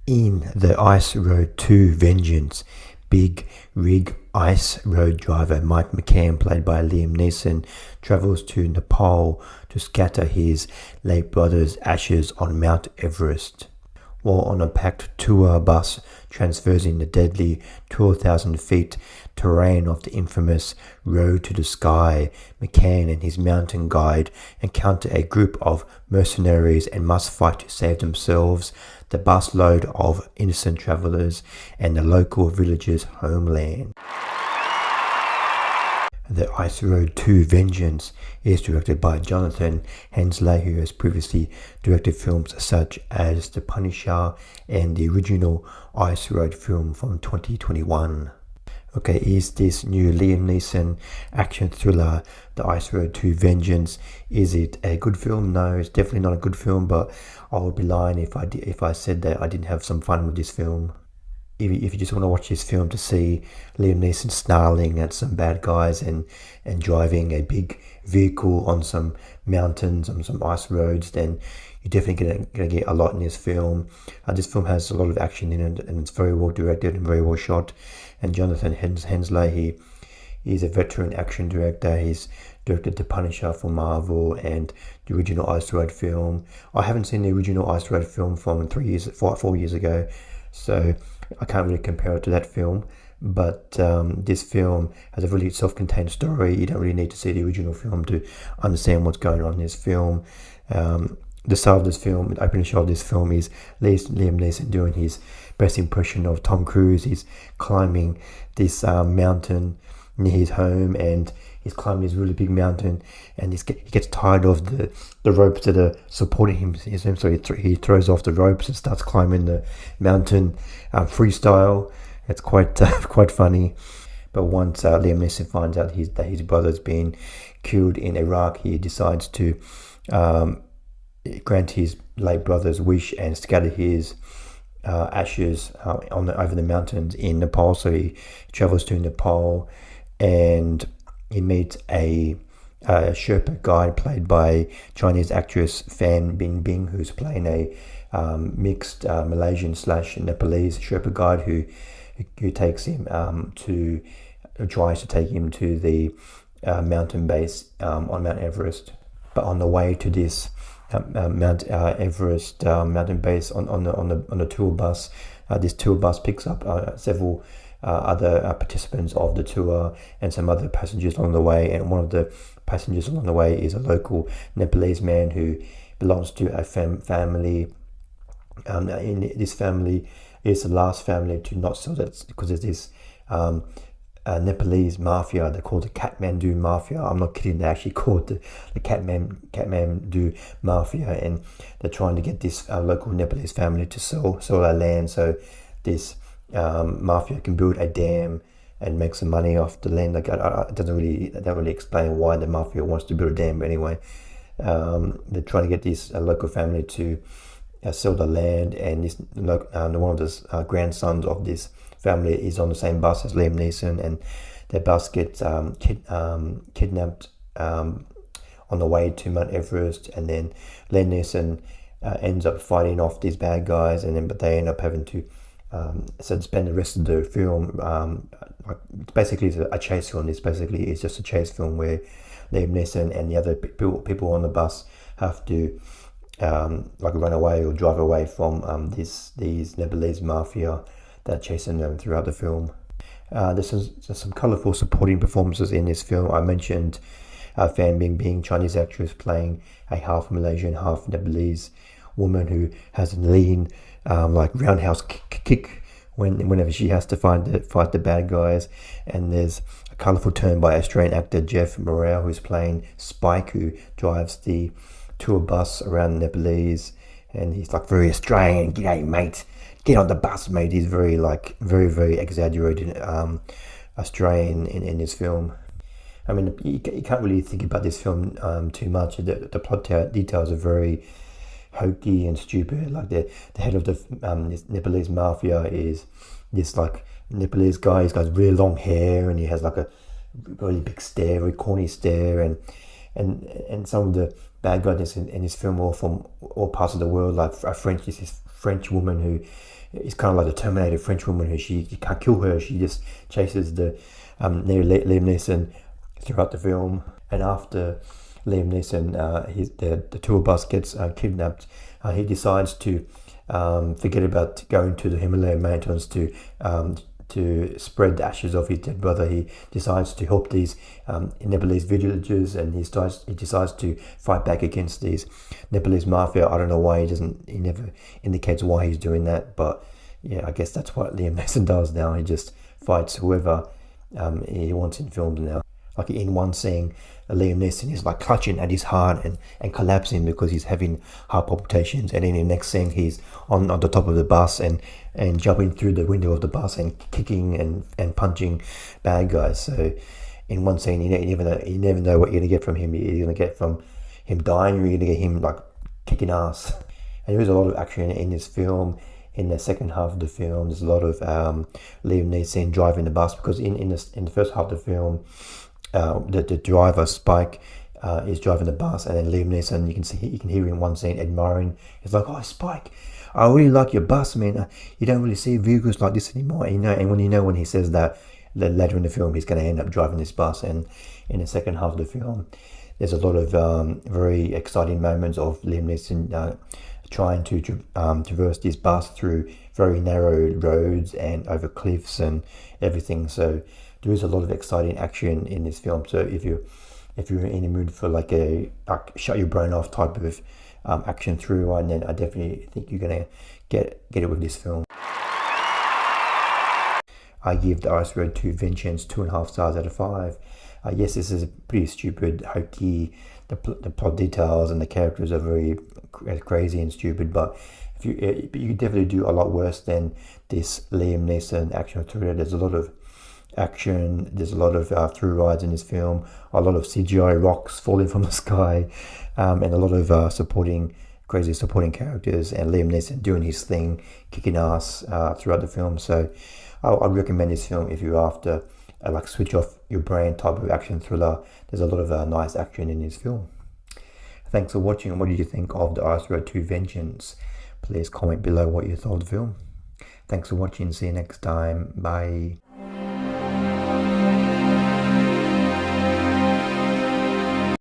In the Ice Road 2 Vengeance, big rig ice road driver Mike McCann, played by Liam Neeson, travels to Nepal to scatter his late brother's ashes on Mount Everest. While on a packed tour bus traversing the deadly 12,000 feet terrain of the infamous Road to the Sky, McCann and his mountain guide encounter a group of mercenaries and must fight to save themselves, the busload of innocent travellers, and the local village's homeland. The Ice Road 2 Vengeance is directed by Jonathan Hensleigh, who has previously directed films such as The Punisher and the original Ice Road film from 2021. Okay, is this new Liam Neeson action thriller, The Ice Road 2 Vengeance, is it a good film? No, it's definitely not a good film, but I would be lying if I said that I didn't have some fun with this film. If you just want to watch this film to see Liam Neeson snarling at some bad guys and driving a big vehicle on some mountains, on some ice roads, then you're definitely going to get a lot in this film. This film has a lot of action in it, and it's very well directed and very well shot. And Jonathan Hensleigh, he's a veteran action director. He's directed The Punisher for Marvel and the original Ice Road film. I haven't seen the original Ice Road film from 4 years ago, so I can't really compare it to that film. But this film has a really self-contained story. You don't really need to see the original film to understand what's going on in this film. The start of this film, the opening shot of this film, is Liam Neeson doing his best impression of Tom Cruise. He's climbing this mountain near his home, and he's climbing this really big mountain, and he gets tired of the ropes that are supporting him. So he throws off the ropes and starts climbing the mountain freestyle. It's quite funny. But once Liam Neeson finds out that his brother's been killed in Iraq, he decides to grant his late brother's wish and scatter his ashes over the mountains in Nepal. So he travels to Nepal, and he meets a Sherpa guide played by Chinese actress Fan Bingbing, who's playing a mixed Malaysian / Nepalese Sherpa guide who takes him tries to take him to the mountain base on Mount Everest. But on the way to this Mount Everest mountain base on the tour bus, this tour bus picks up several other participants of the tour and some other passengers along the way, and one of the passengers along the way is a local Nepalese man who belongs to a family. In this family is the last family to not sell that, because there's this Nepalese mafia. They're called the Kathmandu Mafia. I'm not kidding. They actually called the Kathmandu Mafia, and they're trying to get this local Nepalese family to sell their land, so this mafia can build a dam and make some money off the land. Like, it doesn't really explain why the mafia wants to build a dam. But anyway, they're trying to get this local family to sell the land, and this one of the grandsons of this family is on the same bus as Liam Neeson, and their bus gets kidnapped on the way to Mount Everest, and then Liam Neeson ends up fighting off these bad guys, but they end up having to spend the rest of the film basically a chase film. It's just a chase film where Liam Neeson and the other people on the bus have to run away or drive away from these Nepalese mafia that are chasing them throughout the film. There's some colourful supporting performances in this film. I mentioned Fan Bingbing, Chinese actress playing a half Malaysian, half Nepalese woman who has a lean roundhouse kick whenever she has to fight the bad guys. And there's a colourful turn by Australian actor Geoff Morrell, who's playing Spike, who drives the tour bus around Nepalese, and he's very Australian. G'day, mate. Get on the bus, mate. He's very very exaggerated Australian in this film. I mean, you can't really think about this film too much. The plot details are very hokey and stupid. Like the head of the this Nepalese mafia is this Nepalese guy. He's got really long hair, and he has a really big stare, very corny stare, and and some of the bad guys in this film are from all parts of the world. Like this French woman who is kind of like the Terminator French woman who you can't kill her. She just chases the Liam Neeson throughout the film, and after Liam Neeson, the tour bus gets kidnapped. He decides to forget about going to the Himalayan mountains to spread the ashes of his dead brother. He decides to help these Nepalese villagers, and he decides to fight back against these Nepalese mafia. I don't know why he never indicates why he's doing that, but yeah, I guess that's what Liam Neeson does now. He just fights whoever he wants in films now. Like in one scene, Liam Neeson is like clutching at his heart and collapsing because he's having heart palpitations, and in the next scene he's on the top of the bus and jumping through the window of the bus and kicking and punching bad guys. So in one scene you never know what you're going to get from him. You're going to get from him dying, or you're going to get him like kicking ass. And there is a lot of action in this film. In the second half of the film, there's a lot of Liam Neeson driving the bus, because in the first half of the film, the driver Spike is driving the bus, and then Liam Neeson, you can hear in one scene admiring. He's like, "Oh, Spike, I really like your bus, man. You don't really see vehicles like this anymore." And when he says that, later in the film, he's going to end up driving this bus. And in the second half of the film, there's a lot of very exciting moments of Liam Neeson trying to traverse this bus through very narrow roads and over cliffs and everything. So there is a lot of exciting action in this film. So if you're in the mood for like a shut your brain off type of action through, and then I definitely think you're gonna get it with this film. I give The Ice Road to Vengeance 2.5 stars out of 5. Yes, this is a pretty stupid, hokey. The plot details and the characters are very crazy and stupid, but you definitely do a lot worse than this Liam Neeson action thriller. There's a lot of action, there's a lot of through rides in this film, a lot of CGI rocks falling from the sky, and a lot of crazy supporting characters, and Liam Neeson doing his thing, kicking ass throughout the film. So I'd recommend this film if you're after like switch off your brain type of action thriller. There's a lot of nice action in this film. Thanks for watching. What did you think of The Ice Road to Vengeance? Please comment below what you thought of the film. Thanks for watching. See you next time. Bye.